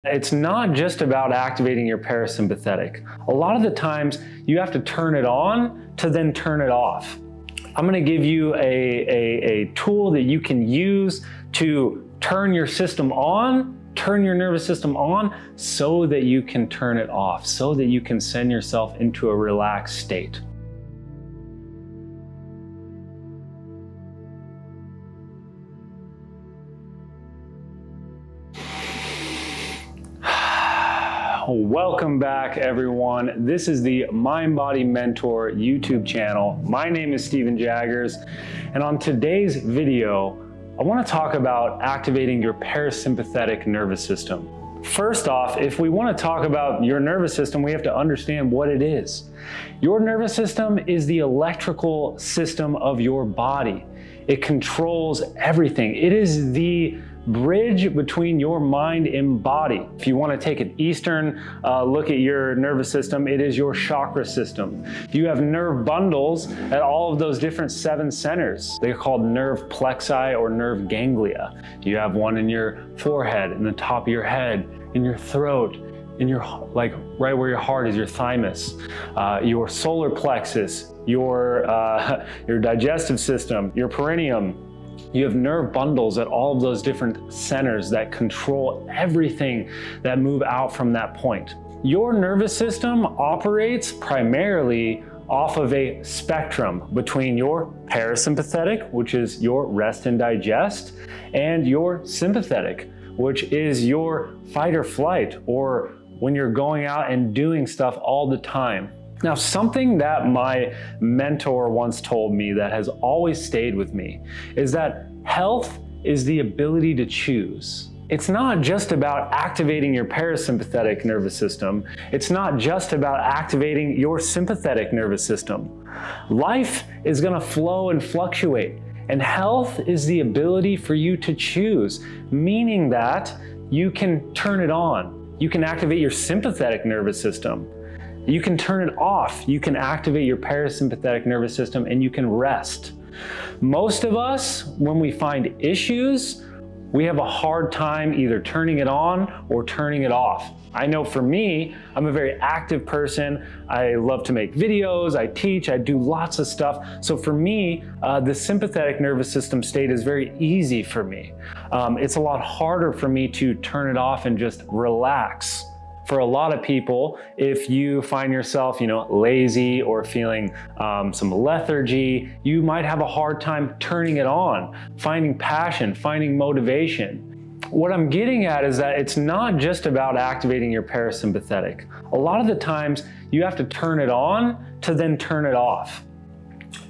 It's not just about activating your parasympathetic. A lot of the times you have to turn it on to then turn it off. I'm going to give you a tool that you can use to turn your system on, turn your nervous system on, so that you can turn it off, so that you can send yourself into a relaxed state. Welcome back, everyone. This is the Mind Body Mentor YouTube channel. My name is Steven Jaggers, and on today's video, I want to talk about activating your parasympathetic nervous system. First off, if we want to talk about your nervous system, we have to understand what it is. Your nervous system is the electrical system of your body. It controls everything. It is the bridge between your mind and body. If you want to take an Eastern look at your nervous system, it is your chakra system. You have nerve bundles at all of those different 7 centers. They're called nerve plexi or nerve ganglia. You have one in your forehead, in the top of your head, in your throat, in your, like right where your heart is, your thymus, your solar plexus, your digestive system, your perineum. You have nerve bundles at all of those different centers that control everything that move out from that point. Your nervous system operates primarily off of a spectrum between your parasympathetic, which is your rest and digest, and your sympathetic, which is your fight or flight, or when you're going out and doing stuff all the time. Now, something that my mentor once told me that has always stayed with me is that health is the ability to choose. It's not just about activating your parasympathetic nervous system. It's not just about activating your sympathetic nervous system. Life is going to flow and fluctuate, and health is the ability for you to choose, meaning that you can turn it on. You can activate your sympathetic nervous system. You can turn it off. You can activate your parasympathetic nervous system, and you can rest. Most of us, when we find issues, we have a hard time either turning it on or turning it off. I know for me, I'm a very active person. I love to make videos, I teach, I do lots of stuff. So for me, the sympathetic nervous system state is very easy for me. It's a lot harder for me to turn it off and just relax. For a lot of people, if you find yourself, lazy or feeling some lethargy, you might have a hard time turning it on, finding passion, finding motivation. What I'm getting at is that it's not just about activating your parasympathetic. A lot of the times you have to turn it on to then turn it off.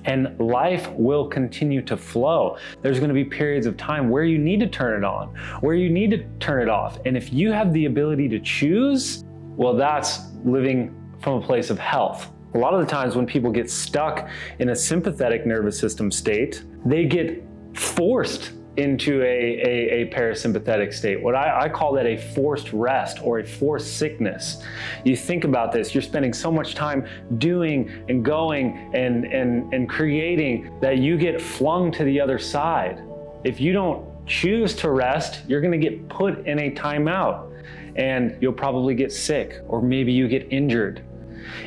And life will continue to flow. There's going to be periods of time where you need to turn it on, where you need to turn it off. And if you have the ability to choose, well, that's living from a place of health. A lot of the times when people get stuck in a sympathetic nervous system state, they get forced into a parasympathetic state. What I call that a forced rest or a forced sickness. You think about this, you're spending so much time doing and going and creating that you get flung to the other side. If you don't choose to rest, you're gonna get put in a timeout and you'll probably get sick, or maybe you get injured.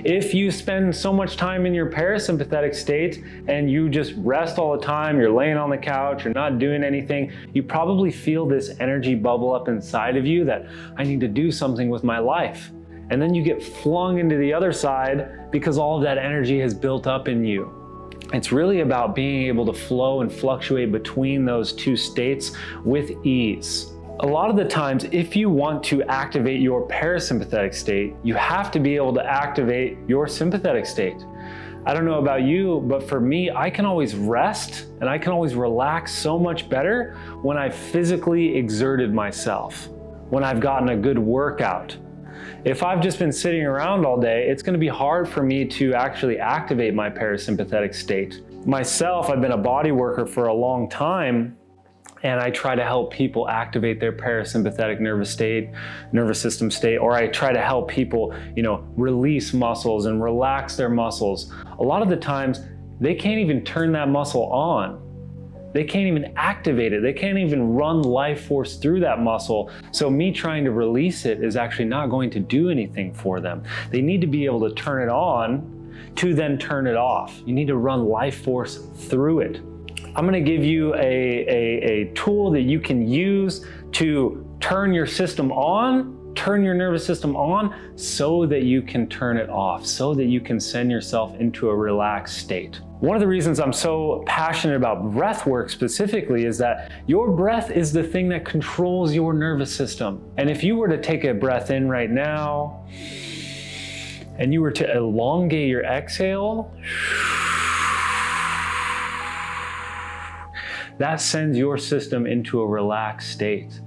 If you spend so much time in your parasympathetic state and you just rest all the time, you're laying on the couch, you're not doing anything, you probably feel this energy bubble up inside of you that I need to do something with my life. And then you get flung into the other side because all of that energy has built up in you. It's really about being able to flow and fluctuate between those two states with ease. A lot of the times, if you want to activate your parasympathetic state, you have to be able to activate your sympathetic state. I don't know about you, but for me, I can always rest and I can always relax so much better when I've physically exerted myself, when I've gotten a good workout. If I've just been sitting around all day, it's going to be hard for me to actually activate my parasympathetic state. Myself, I've been a body worker for a long time, and I try to help people activate their parasympathetic nervous system state, or I try to help people, release muscles and relax their muscles. A lot of the times, they can't even turn that muscle on. they can't even activate it. They can't even run life force through that muscle. So me trying to release it is actually not going to do anything for them. They need to be able to turn it on to then turn it off. You need to run life force through it. I'm gonna give you a tool that you can use to turn your system on, turn your nervous system on, so that you can turn it off, so that you can send yourself into a relaxed state. One of the reasons I'm so passionate about breath work specifically is that your breath is the thing that controls your nervous system. And if you were to take a breath in right now, and you were to elongate your exhale, that sends your system into a relaxed state.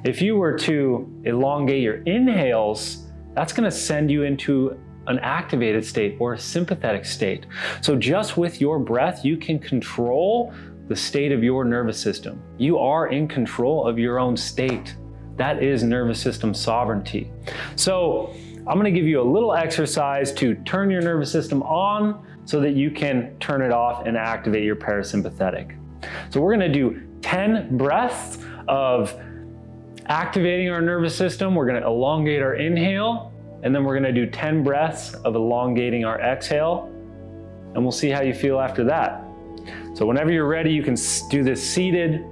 If you were to elongate your inhales, that's gonna send you into an activated state or a sympathetic state. So just with your breath, you can control the state of your nervous system. You are in control of your own state. That is nervous system sovereignty. So I'm gonna give you a little exercise to turn your nervous system on so that you can turn it off and activate your parasympathetic. So we're gonna do 10 breaths of activating our nervous system. We're gonna elongate our inhale, and then we're gonna do 10 breaths of elongating our exhale, and we'll see how you feel after that. So whenever you're ready, you can do this seated.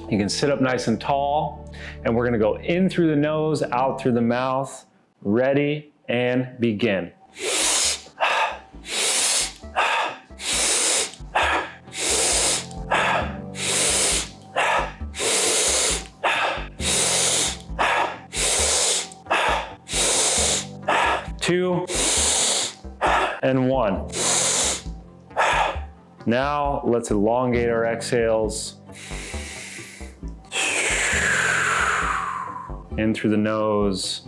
You can sit up nice and tall, and we're gonna go in through the nose, out through the mouth. Ready, and begin. 2, and 1. Now let's elongate our exhales. In through the nose.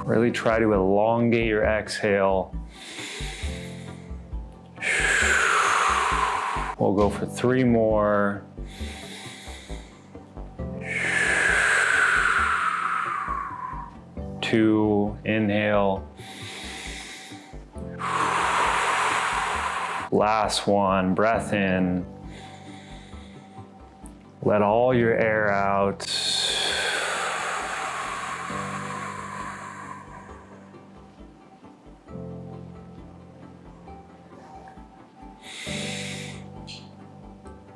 Really try to elongate your exhale. We'll go for 3 more. 2, inhale. Last one, breath in. Let all your air out.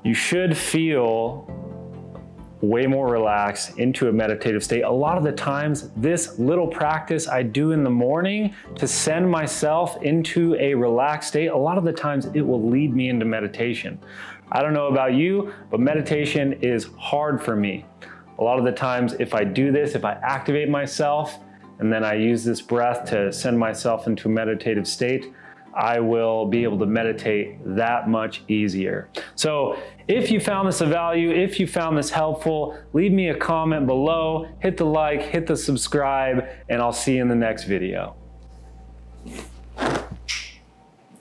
You should feel way more relaxed into a meditative state. A lot of the times, this little practice I do in the morning to send myself into a relaxed state, a lot of the times it will lead me into meditation. I don't know about you, but meditation is hard for me. A lot of the times, if I do this, if I activate myself, and then I use this breath to send myself into a meditative state, I will be able to meditate that much easier. So if you found this of value, if you found this helpful, leave me a comment below, hit the like, hit the subscribe, and I'll see you in the next video.